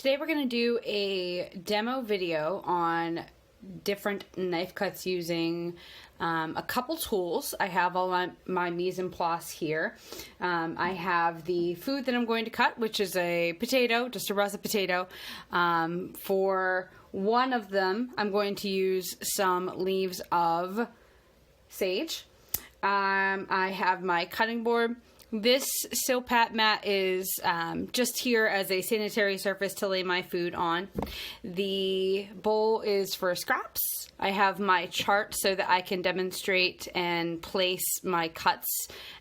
Today we're going to do a demo video on different knife cuts using a couple tools. I have all my mise en place here. I have the food that I'm going to cut, which is a potato, just a russet potato. For one of them, I'm going to use some leaves of sage. I have my cutting board. This Silpat mat is just here as a sanitary surface to lay my food on. The bowl is for scraps. I have my chart so that I can demonstrate and place my cuts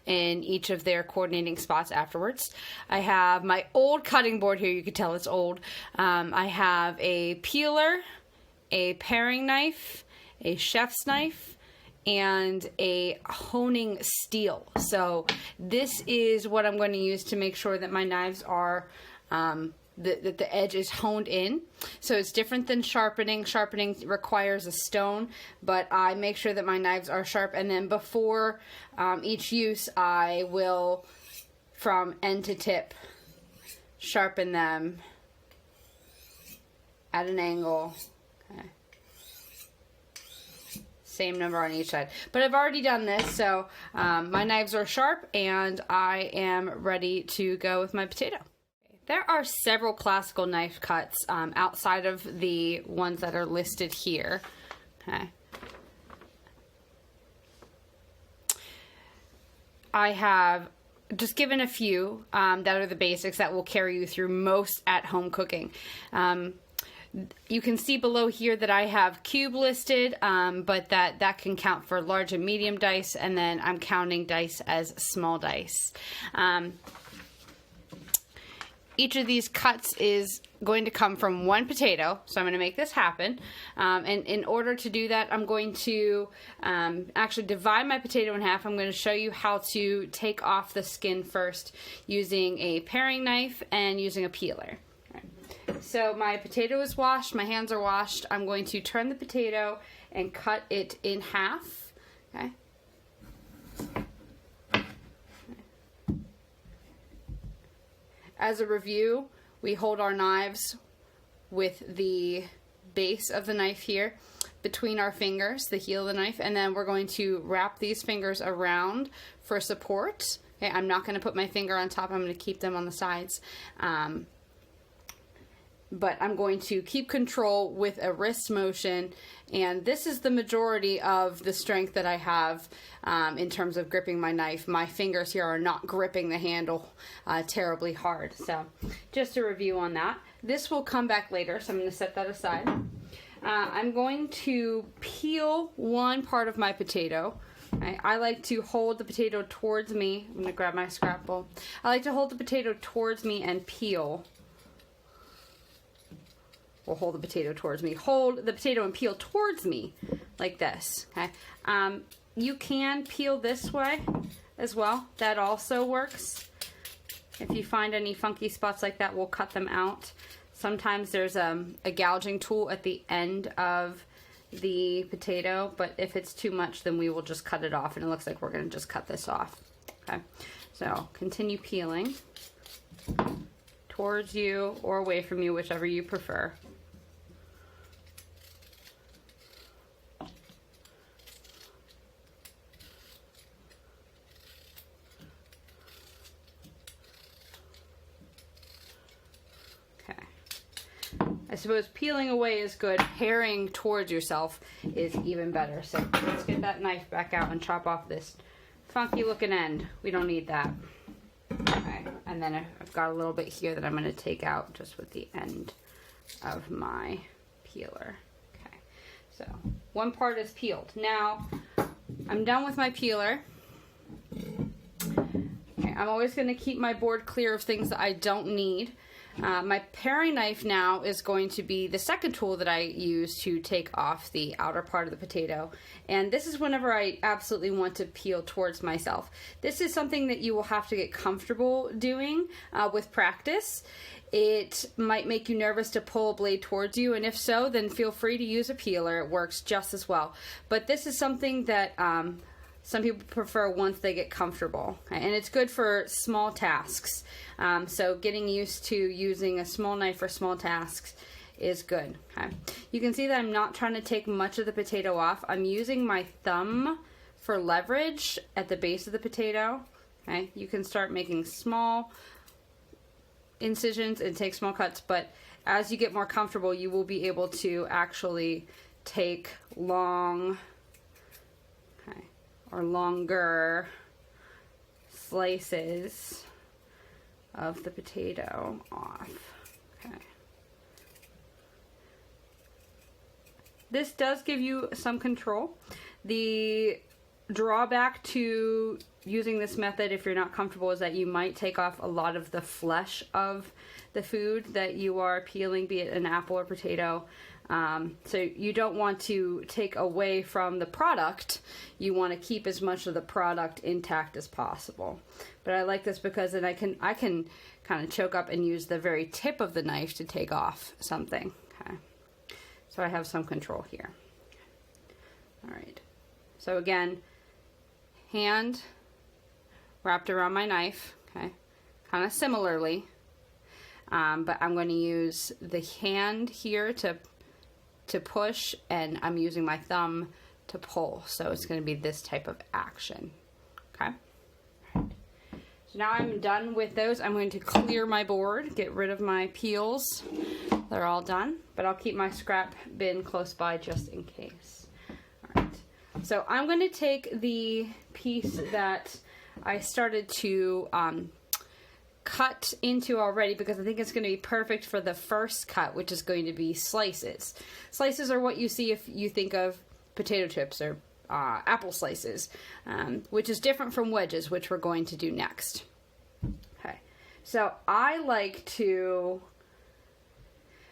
in each of their coordinating spots afterwards. I have my old cutting board here. You can tell it's old. I have a peeler, a paring knife, a chef's knife, and a honing steel. So this is what I'm going to use to make sure that my knives are that the edge is honed in. So it's different than sharpening. Sharpening requires a stone, but I make sure that my knives are sharp, and then before each use I will, from end to tip, sharpen them at an angle. Okay. Same number on each side. But I've already done this, so my knives are sharp and I am ready to go with my potato. There are several classical knife cuts outside of the ones that are listed here. Okay. I have just given a few that are the basics that will carry you through most at-home cooking. You can see below here that I have cube listed, but that can count for large and medium dice, and then I'm counting dice as small dice. Each of these cuts is going to come from one potato, so I'm going to make this happen. And in order to do that, I'm going to actually divide my potato in half. I'm going to show you how to take off the skin first using a paring knife and using a peeler. So my potato is washed, my hands are washed. I'm going to turn the potato and cut it in half. Okay. As a review, we hold our knives with the base of the knife here between our fingers, the heel of the knife, and then we're going to wrap these fingers around for support. Okay, I'm not going to put my finger on top, I'm going to keep them on the sides. But I'm going to keep control with a wrist motion, and this is the majority of the strength that I have in terms of gripping my knife. My fingers here are not gripping the handle terribly hard. So just a review on that. This will come back later, so I'm going to set that aside. I'm going to peel one part of my potato. I like to hold the potato towards me. I'm going to grab my scrap bowl. I like to hold the potato towards me and peel. Or hold the potato towards me. Hold the potato and peel towards me like this. Okay. You can peel this way as well. That also works. If you find any funky spots like that, we'll cut them out. Sometimes there's a gouging tool at the end of the potato, but if it's too much, then we will just cut it off, and it looks like we're going to just cut this off. Okay. So continue peeling towards you or away from you, whichever you prefer. I suppose peeling away is good. Paring towards yourself is even better. So let's get that knife back out and chop off this funky looking end. We don't need that. Okay. And then I've got a little bit here that I'm going to take out just with the end of my peeler. Okay. So one part is peeled. Now I'm done with my peeler. Okay. I'm always going to keep my board clear of things that I don't need. My paring knife now is going to be the second tool that I use to take off the outer part of the potato. And this is whenever I absolutely want to peel towards myself. This is something that you will have to get comfortable doing with practice. It might make you nervous to pull a blade towards you, and if so, then feel free to use a peeler. It works just as well. But this is something that Some people prefer once they get comfortable, and it's good for small tasks. So getting used to using a small knife for small tasks is good. Okay. You can see that I'm not trying to take much of the potato off. I'm using my thumb for leverage at the base of the potato. Okay. You can start making small incisions and take small cuts, but as you get more comfortable, you will be able to actually take long, okay, or longer slices of the potato off. Okay. This does give you some control. The drawback to using this method, if you're not comfortable, is that you might take off a lot of the flesh of the food that you are peeling, be it an apple or potato. So you don't want to take away from the product. You want to keep as much of the product intact as possible. But I like this because then I can kind of choke up and use the very tip of the knife to take off something. Okay. So I have some control here. All right. So again, hand wrapped around my knife, okay, kind of similarly, but I'm going to use the hand here to push, and I'm using my thumb to pull. So it's going to be this type of action. Okay. So now I'm done with those. I'm going to clear my board, get rid of my peels. They're all done, but I'll keep my scrap bin close by just in case. All right. So I'm going to take the piece that I started to cut into already, because I think it's going to be perfect for the first cut, which is going to be slices. Slices are what you see if you think of potato chips or apple slices, which is different from wedges, which we're going to do next. Okay, so I like to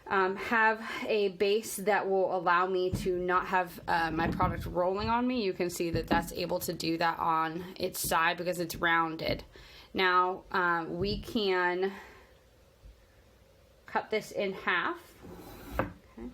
have a base that will allow me to not have my product rolling on me. You can see that that's able to do that on its side because it's rounded. Now we can cut this in half. Okay.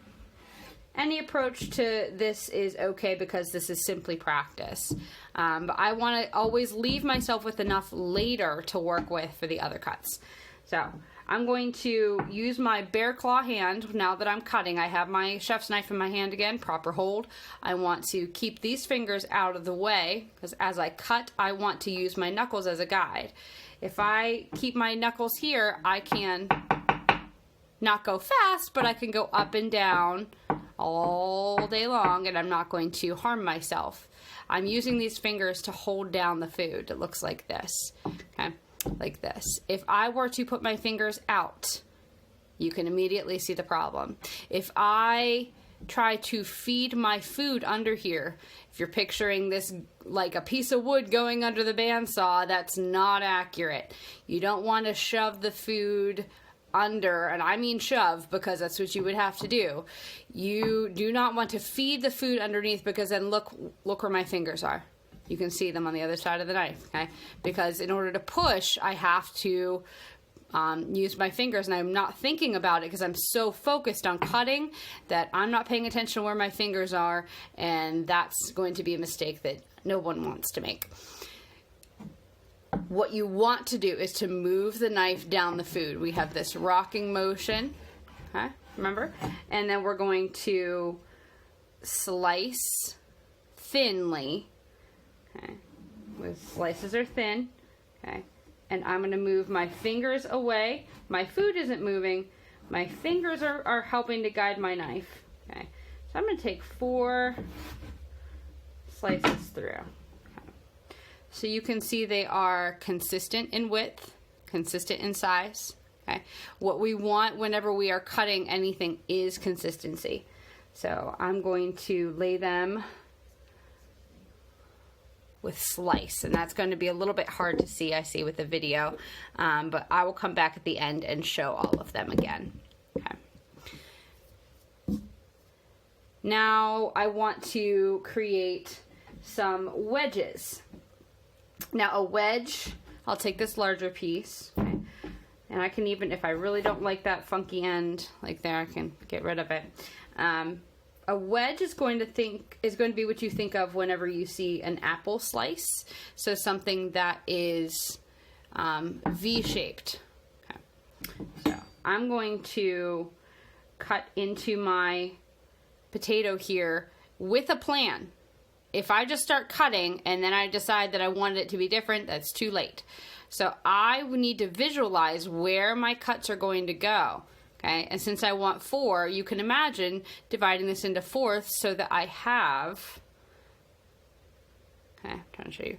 Any approach to this is okay because this is simply practice. But I want to always leave myself with enough later to work with for the other cuts. So I'm going to use my bare claw hand now that I'm cutting. I have my chef's knife in my hand again, proper hold. I want to keep these fingers out of the way because as I cut, I want to use my knuckles as a guide. If I keep my knuckles here, I can not go fast, but I can go up and down all day long, and I'm not going to harm myself. I'm using these fingers to hold down the food. It looks like this, okay? Like this. If I were to put my fingers out, you can immediately see the problem. If I try to feed my food under here, if you're picturing this like a piece of wood going under the bandsaw, that's not accurate. You don't want to shove the food under, and I mean shove because that's what you would have to do. You do not want to feed the food underneath because then look where my fingers are. You can see them on the other side of the knife, okay? Because in order to push, I have to use my fingers, and I'm not thinking about it because I'm so focused on cutting that I'm not paying attention to where my fingers are, and that's going to be a mistake that no one wants to make. What you want to do is to move the knife down the food. We have this rocking motion, okay? Remember? And then we're going to slice thinly. Okay, the slices are thin, okay, and I'm going to move my fingers away. My food isn't moving. My fingers are helping to guide my knife, okay. So I'm going to take 4 slices through. Okay. So you can see they are consistent in width, consistent in size, okay. What we want whenever we are cutting anything is consistency. So I'm going to lay them with slice, and that's going to be a little bit hard to see, I see, with the video, but I will come back at the end and show all of them again. Okay. Now I want to create some wedges. Now a wedge, I'll take this larger piece, okay, and I can even, if I really don't like that funky end like there, I can get rid of it. a wedge is going to be what you think of whenever you see an apple slice. So something that is V-shaped. Okay. So I'm going to cut into my potato here with a plan. If I just start cutting and then I decide that I wanted it to be different, that's too late. So I need to visualize where my cuts are going to go. Okay, and since I want 4, you can imagine dividing this into fourths so that I have, okay, I'm trying to show you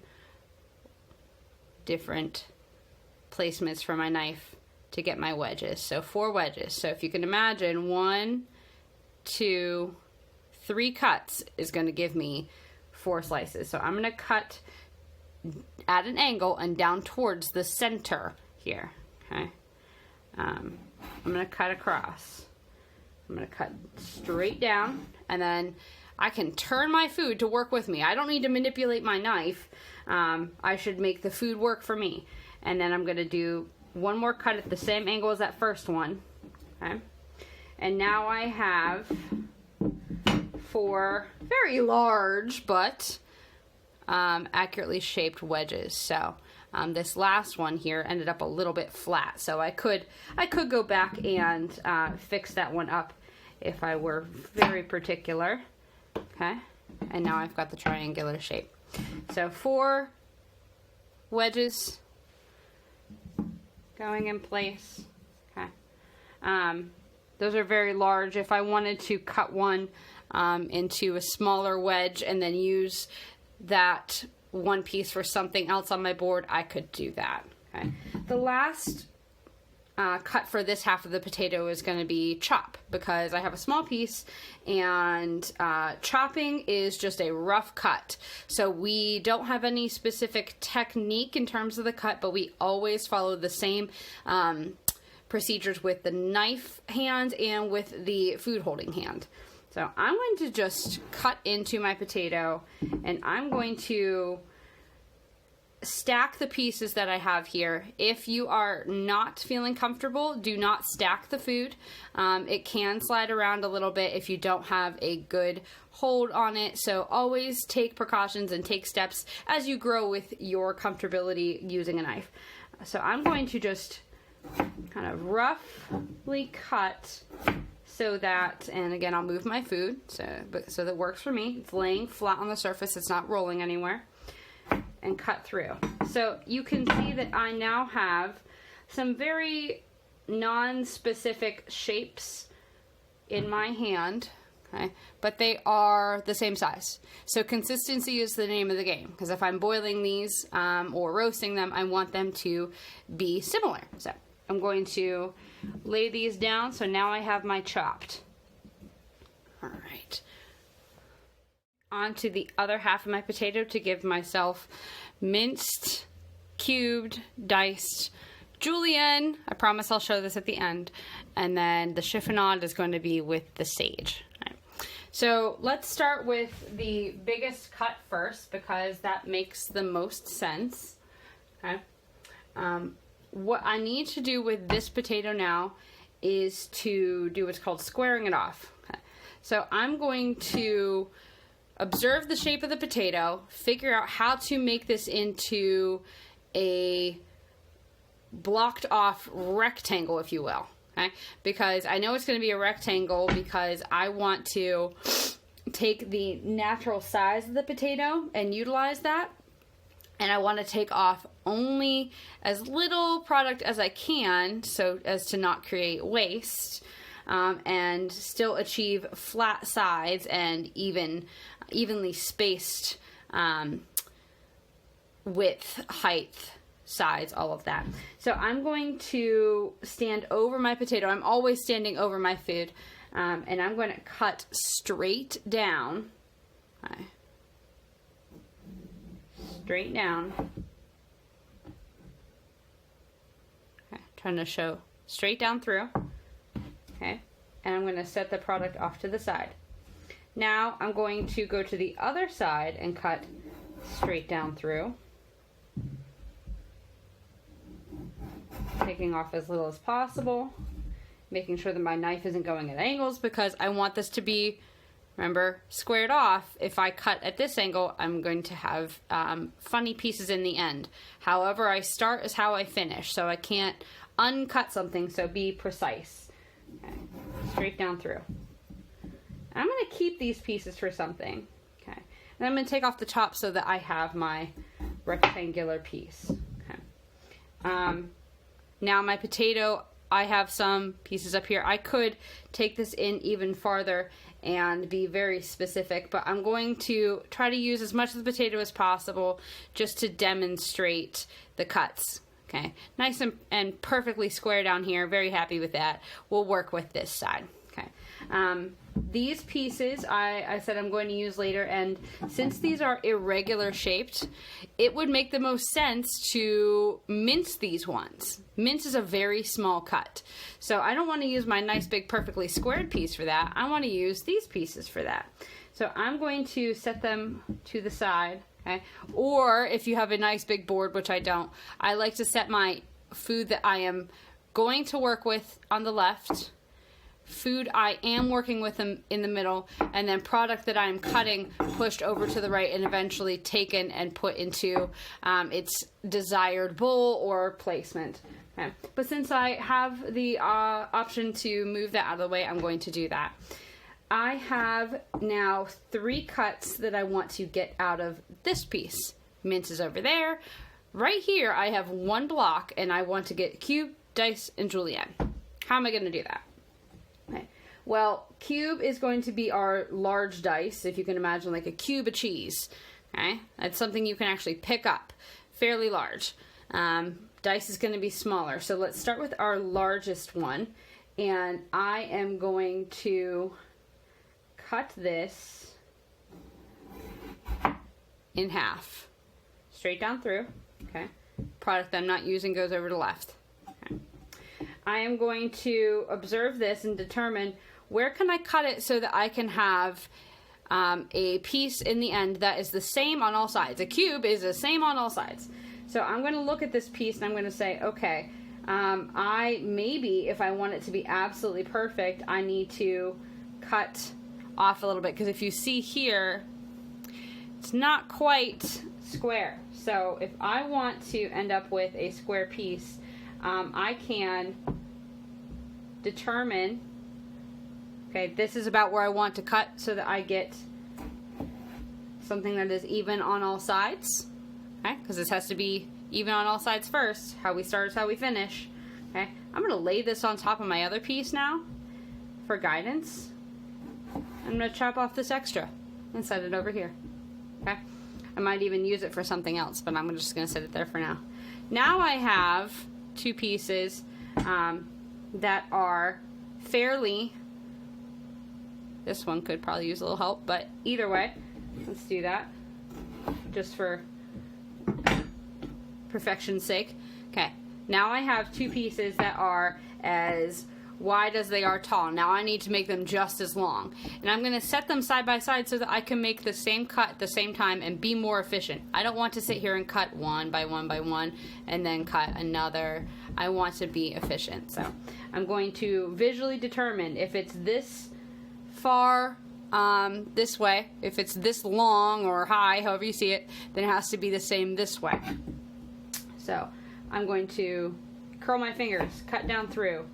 different placements for my knife to get my wedges. So 4 wedges. So if you can imagine, 1, 2, 3 cuts is going to give me 4 slices. So I'm going to cut at an angle and down towards the center here. Okay. I'm going to cut across. I'm going to cut straight down, and then I can turn my food to work with me. I don't need to manipulate my knife. I should make the food work for me. And then I'm going to do one more cut at the same angle as that first one. Okay. And now I have 4 very large but accurately shaped wedges. So this last one here ended up a little bit flat, so I could go back and fix that one up if I were very particular. Okay, and now I've got the triangular shape. So 4 wedges going in place. Okay, those are very large. If I wanted to cut one into a smaller wedge and then use that one piece for something else on my board, I could do that. Okay. The last cut for this half of the potato is going to be chop, because I have a small piece, and chopping is just a rough cut. So we don't have any specific technique in terms of the cut, but we always follow the same procedures with the knife hand and with the food holding hand. So I'm going to just cut into my potato, and I'm going to stack the pieces that I have here. If you are not feeling comfortable, do not stack the food. It can slide around a little bit if you don't have a good hold on it. So always take precautions and take steps as you grow with your comfortability using a knife. So I'm going to just kind of roughly cut so that, and again, I'll move my food so that it works for me. It's laying flat on the surface, it's not rolling anywhere, and cut through. So you can see that I now have some very non-specific shapes in my hand, okay, but they are the same size. So consistency is the name of the game, because if I'm boiling these or roasting them, I want them to be similar. So I'm going to lay these down, so now I have my chopped. All right. On to the other half of my potato to give myself minced, cubed, diced julienne. I promise I'll show this at the end. And then the chiffonade is going to be with the sage. Right. So let's start with the biggest cut first, because that makes the most sense. Okay. What I need to do with this potato now is to do what's called squaring it off. Okay. So I'm going to observe the shape of the potato, figure out how to make this into a blocked off rectangle, if you will. Okay? Because I know it's going to be a rectangle because I want to take the natural size of the potato and utilize that. And I want to take off only as little product as I can, so as to not create waste, and still achieve flat sides and evenly spaced width, height, sides, all of that. So I'm going to stand over my potato. I'm always standing over my food, and I'm going to cut straight down. Okay. Straight down. Okay, trying to show straight down through. Okay, and I'm going to set the product off to the side. Now I'm going to go to the other side and cut straight down through, taking off as little as possible, making sure that my knife isn't going at angles, because I want this to be Remember, squared off, if I cut at this angle, I'm going to have funny pieces in the end. However I start is how I finish, so I can't uncut something, so be precise. Okay. Straight down through. I'm going to keep these pieces for something. Okay. And I'm going to take off the top so that I have my rectangular piece. Okay. Now my potato, I have some pieces up here. I could take this in even farther and be very specific, but I'm going to try to use as much of the potato as possible just to demonstrate the cuts. Okay, nice and perfectly square down here. Very happy with that. We'll work with this side. Okay, these pieces I said I'm going to use later, and since these are irregular shaped, it would make the most sense to mince these ones. Mince is a very small cut, so I don't want to use my nice big perfectly squared piece for that. I want to use these pieces for that. So I'm going to set them to the side. Okay. Or if you have a nice big board, which I don't, I like to set my food that I am going to work with on the left, food I am working with in the middle, and then product that I am cutting pushed over to the right and eventually taken and put into its desired bowl or placement. Okay. But since I have the option to move that out of the way, I'm going to do that. I have now 3 cuts that I want to get out of this piece. Mince is over there. Right here, I have 1 block, and I want to get cube, dice, and julienne. How am I going to do that? Okay. Well, cube is going to be our large dice, if you can imagine like a cube of cheese. Okay, that's something you can actually pick up, fairly large. Dice is going to be smaller, so let's start with our largest one, and I am going to cut this in half, straight down through. Okay, product I'm not using goes over to left. Okay. I am going to observe this and determine where can I cut it so that I can have a piece in the end that is the same on all sides. A cube is the same on all sides. So I'm going to look at this piece and I'm going to say, okay, maybe if I want it to be absolutely perfect, I need to cut off a little bit, because if you see here, it's not quite square. So if I want to end up with a square piece, I can determine, okay, this is about where I want to cut so that I get something that is even on all sides. Okay, because this has to be even on all sides first. How we start is how we finish. Okay, I'm going to lay this on top of my other piece now for guidance. I'm going to chop off this extra and set it over here. Okay, I might even use it for something else, but I'm just going to set it there for now. Now I have 2 pieces that are fairly, this one could probably use a little help, but either way, let's do that just for perfection's sake. Okay, now I have 2 pieces that are as wide as they are tall. Now I need to make them just as long, and I'm going to set them side by side so that I can make the same cut at the same time and be more efficient. I don't want to sit here and cut one by one by one and then cut another. I want to be efficient, so I'm going to visually determine if it's this far this way, if it's this long or high, however you see it, then it has to be the same this way. So I'm going to curl my fingers, cut down through,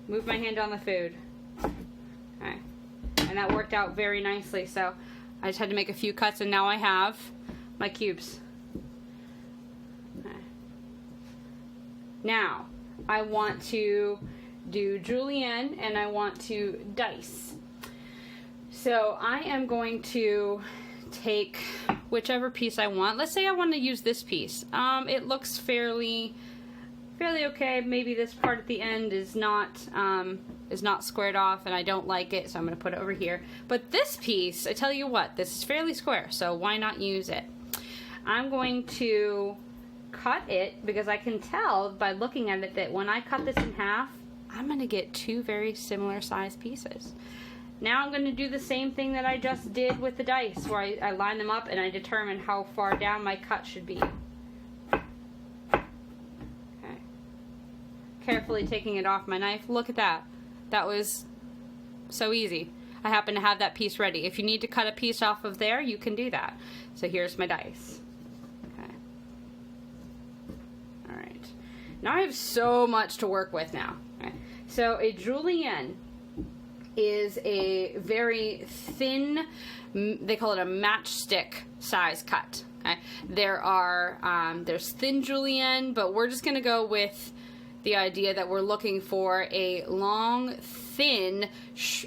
move my hand on the food. Okay. And that worked out very nicely. So I just had to make a few cuts, and now I have my cubes. Okay. Now I want to do julienne and I want to dice. So I am going to take whichever piece I want. Let's say I want to use this piece. It looks fairly okay. Maybe this part at the end is not squared off and I don't like it, so I'm going to put it over here. But this piece, I tell you what, this is fairly square, so why not use it? I'm going to cut it because I can tell by looking at it that when I cut this in half, I'm going to get 2 very similar sized pieces. Now I'm going to do the same thing that I just did with the dice, where I line them up and I determine how far down my cut should be. Okay. Carefully taking it off my knife. Look at that. That was so easy. I happen to have that piece ready. If you need to cut a piece off of there, you can do that. So here's my dice. Okay. All right. Now I have so much to work with now. Okay. So a julienne is a very thin, they call it a matchstick size cut. Okay. There's thin julienne, but we're just going to go with the idea that we're looking for a long, thin,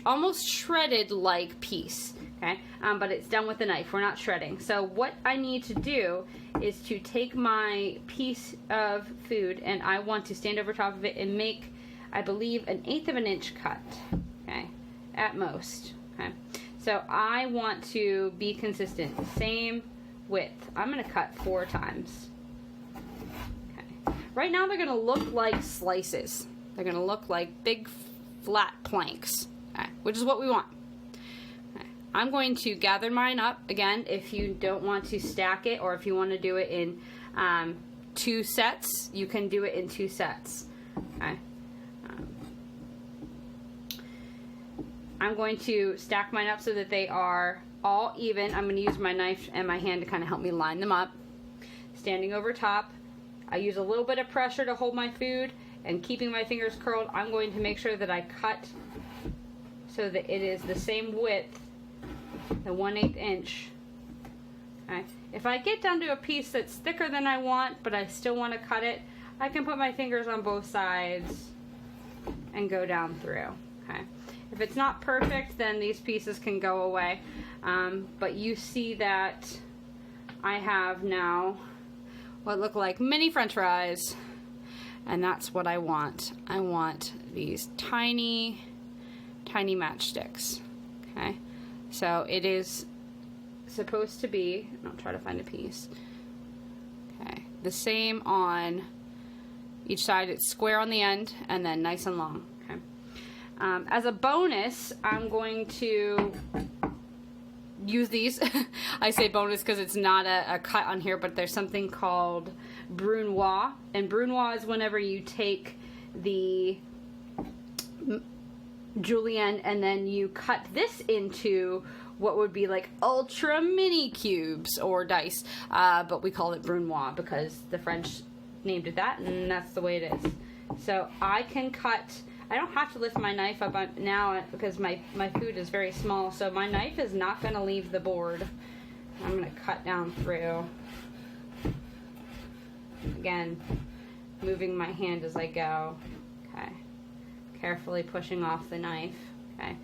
almost shredded-like piece. Okay, but it's done with a knife. We're not shredding. So what I need to do is to take my piece of food, and I want to stand over top of it and make, I believe, 1/8 of an inch cut. Okay, at most. Okay, so I want to be consistent. Same width. I'm going to cut 4 times. Okay. Right now they're going to look like slices. They're going to look like big flat planks, okay, which is what we want. Okay. I'm going to gather mine up. Again, if you don't want to stack it, or if you want to do it in 2 sets, you can do it in 2 sets. Okay. I'm going to stack mine up so that they are all even. I'm going to use my knife and my hand to kind of help me line them up. Standing over top, I use a little bit of pressure to hold my food, and keeping my fingers curled, I'm going to make sure that I cut so that it is the same width, the 1/8 inch. Okay. If I get down to a piece that's thicker than I want, but I still want to cut it, I can put my fingers on both sides and go down through. Okay. If it's not perfect, then these pieces can go away. But you see that I have now what look like mini French fries. And that's what I want. I want these tiny, tiny matchsticks. Okay. So it is supposed to be, and I'll try to find a piece. Okay. The same on each side. It's square on the end and then nice and long. Okay. As a bonus, I'm going to use these. I say bonus because it's not a cut on here, but there's something called brunoise, and brunoise is whenever you take the julienne and then you cut this into what would be like ultra mini cubes or dice, but we call it brunoise because the French named it that, and that's the way it is. So I can cut. I don't have to lift my knife up now because my food is very small, so my knife is not going to leave the board. I'm going to cut down through. Again, moving my hand as I go. Okay. Carefully pushing off the knife. Okay.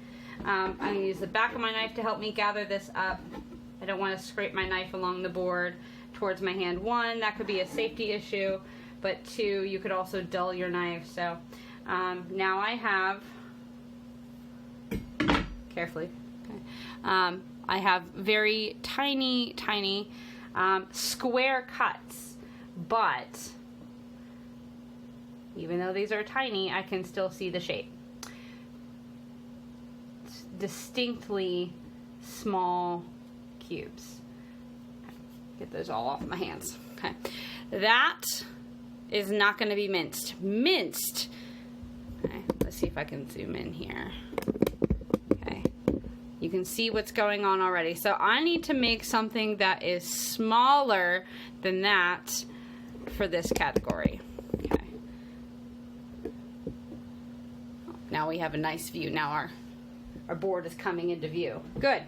I'm going to use the back of my knife to help me gather this up. I don't want to scrape my knife along the board towards my hand. 1, that could be a safety issue, but 2, you could also dull your knife. So now I have, carefully, okay. I have very tiny, tiny square cuts, but even though these are tiny, I can still see the shape. It's distinctly small cubes. Okay. Get those all off my hands. Okay, that is not going to be minced. Minced. Okay, let's see if I can zoom in here. Okay, you can see what's going on already. So I need to make something that is smaller than that for this category. Okay. Now we have a nice view. Now our board is coming into view. Good.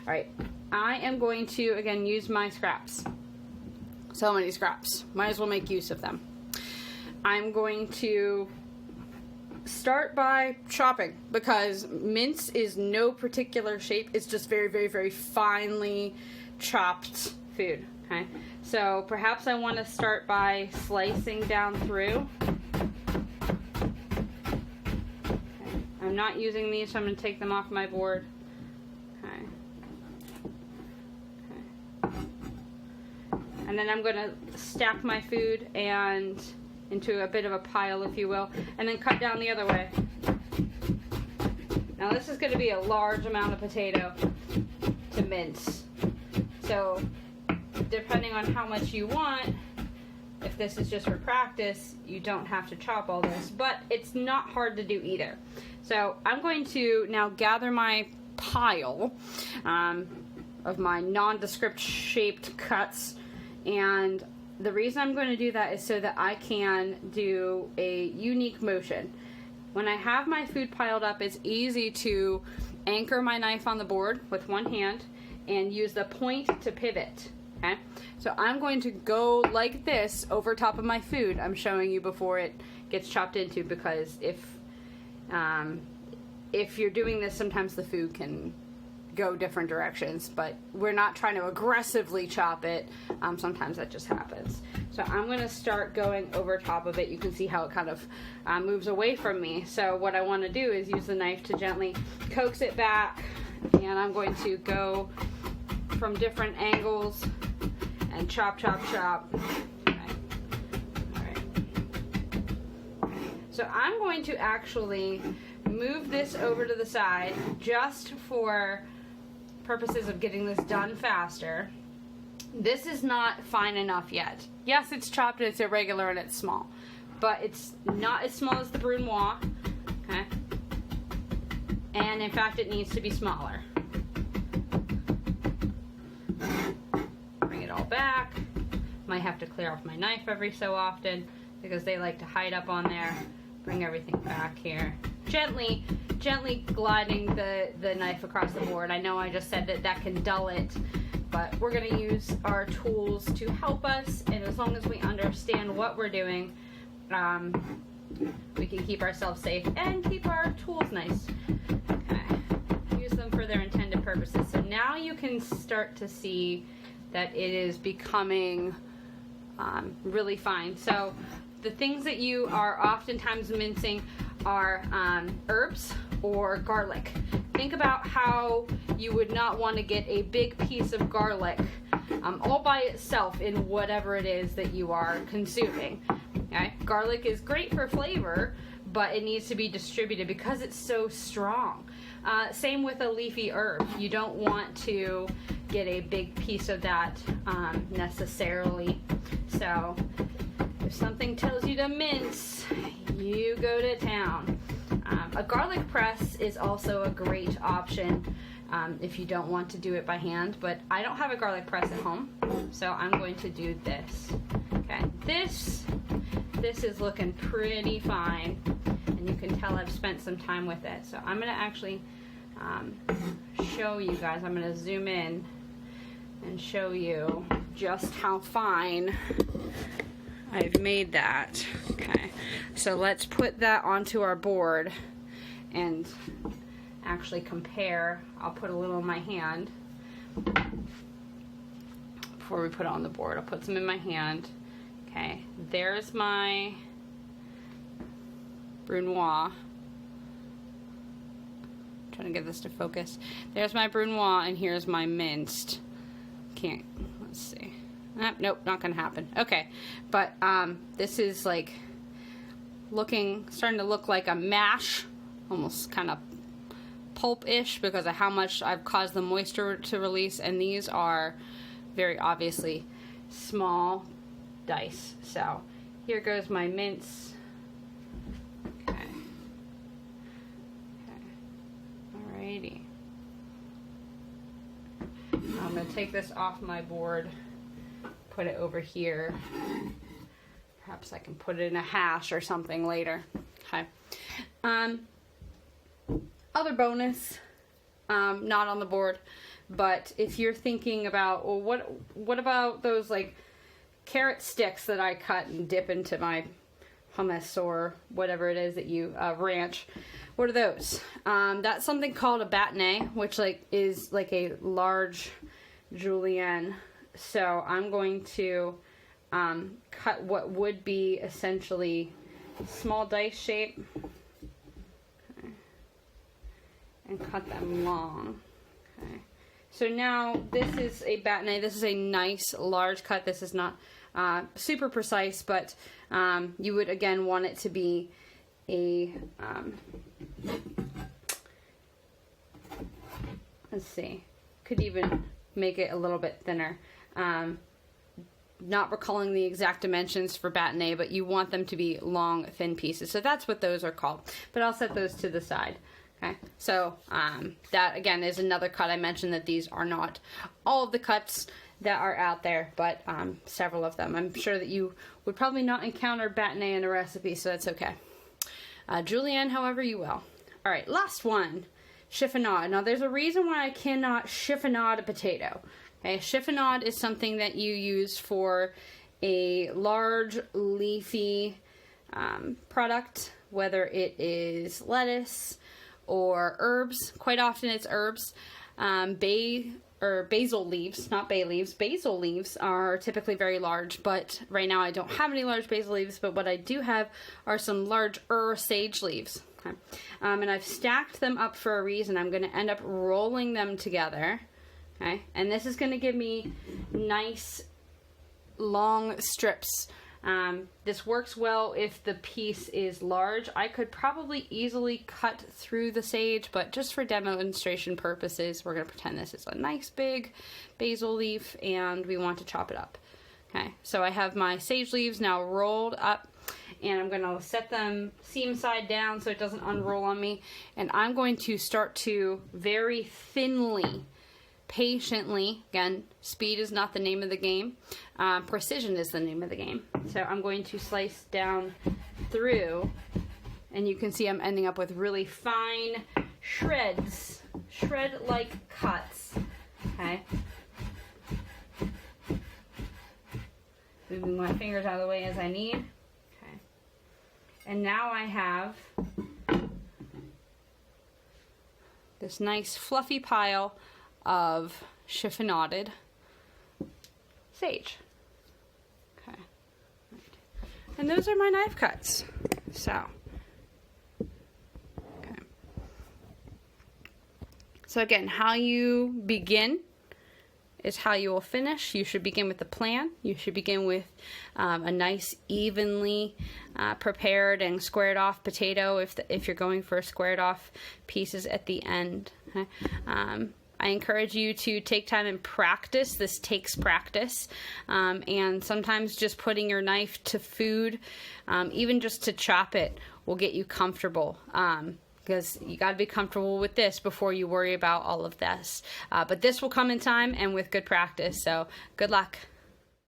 All right. I am going to, again, use my scraps. So many scraps. Might as well make use of them. I'm going to start by chopping because mince is no particular shape. It's just very, very, very finely chopped food. Okay. So perhaps I want to start by slicing down through. Okay. I'm not using these, so I'm going to take them off my board. Okay. Okay. And then I'm going to stack my food and into a bit of a pile, if you will, and then cut down the other way. Now this is going to be a large amount of potato to mince. So depending on how much you want, if this is just for practice, you don't have to chop all this, but it's not hard to do either. So I'm going to now gather my pile of my nondescript shaped cuts. And the reason I'm going to do that is so that I can do a unique motion. When I have my food piled up, it's easy to anchor my knife on the board with one hand and use the point to pivot. Okay, so I'm going to go like this over top of my food. I'm showing you before it gets chopped into, because if you're doing this, sometimes the food can go different directions, but we're not trying to aggressively chop it. Sometimes that just happens. So I'm going to start going over top of it. You can see how it kind of moves away from me. So what I want to do is use the knife to gently coax it back, and I'm going to go from different angles and chop, chop, chop. Okay. All right. So I'm going to actually move this over to the side just for purposes of getting this done faster. This is not fine enough yet. Yes, it's chopped and it's irregular and it's small, but it's not as small as the Brunoise, okay? And in fact, it needs to be smaller. Bring it all back. Might have to clear off my knife every so often because they like to hide up on there. Bring everything back here. Gently gliding the knife across the board. I know I just said that can dull it, but we're going to use our tools to help us, and as long as we understand what we're doing, we can keep ourselves safe and keep our tools nice. Okay. Use them for their intended purposes. So now you can start to see that it is becoming really fine. So the things that you are oftentimes mincing are herbs or garlic. Think about how you would not want to get a big piece of garlic all by itself in whatever it is that you are consuming. Okay? Garlic is great for flavor, but it needs to be distributed because it's so strong. Same with a leafy herb. You don't want to get a big piece of that necessarily. So if something tells you to mince, you go to town. A garlic press is also a great option if you don't want to do it by hand, but I don't have a garlic press at home, so I'm going to do this. Okay, this is looking pretty fine, and you can tell I've spent some time with it. So I'm going to actually show you guys. I'm going to zoom in and show you just how fine I've made that. Okay, so let's put that onto our board and actually compare. I'll put a little in my hand before we put it on the board. I'll put some in my hand. Okay, there's my Brunoise. Trying to get this to focus. There's my Brunoise, and here's my minced. Let's see. Nope, not gonna happen. Okay, but this is like starting to look like a mash, almost kind of pulp-ish because of how much I've caused the moisture to release, and these are very obviously small dice. So here goes my mince. Okay. Alrighty. I'm gonna take this off my board. Put it over here. Perhaps I can put it in a hash or something later. Okay. Other bonus, not on the board, but if you're thinking about, well, what about those like carrot sticks that I cut and dip into my hummus or whatever it is that you ranch? What are those? That's something called a bâtonnet, which is like a large julienne. So I'm going to cut what would be essentially small dice shape, okay, and cut them long. Okay. So now this is a bâtonnet. This is a nice large cut. This is not super precise, but you would again want it to be a let's see, could even make it a little bit thinner. Not recalling the exact dimensions for bâtonnet, but you want them to be long, thin pieces. So that's what those are called. But I'll set those to the side. Okay, so that again is another cut. I mentioned that these are not all of the cuts that are out there, but several of them. I'm sure that you would probably not encounter bâtonnet in a recipe, so that's okay. Julienne, however, you will. All right, last one, chiffonade. Now, there's a reason why I cannot chiffonade a potato. Okay, chiffonade is something that you use for a large leafy product, whether it is lettuce or herbs. Quite often it's herbs. Basil leaves, not bay leaves. Basil leaves are typically very large, but right now I don't have any large basil leaves, but what I do have are some large sage leaves. Okay. And I've stacked them up for a reason. I'm going to end up rolling them together. Okay. And this is going to give me nice long strips. This works well if the piece is large. I could probably easily cut through the sage, but just for demonstration purposes, we're going to pretend this is a nice big basil leaf and we want to chop it up. Okay, so I have my sage leaves now rolled up and I'm going to set them seam side down so it doesn't unroll on me. And I'm going to start to very thinly, patiently, again, speed is not the name of the game, precision is the name of the game. So I'm going to slice down through, and you can see I'm ending up with really fine shreds, shred-like cuts, okay? Moving my fingers out of the way as I need, okay? And now I have this nice fluffy pile of chiffonaded sage. Okay. And those are my knife cuts. So, okay. So again, how you begin is how you will finish. You should begin with a plan. You should begin with a nice, evenly prepared and squared off potato if you're going for squared off pieces at the end. Okay? I encourage you to take time and practice. This takes practice. And sometimes just putting your knife to food, even just to chop it, will get you comfortable. Because you got to be comfortable with this before you worry about all of this. But this will come in time and with good practice. So good luck.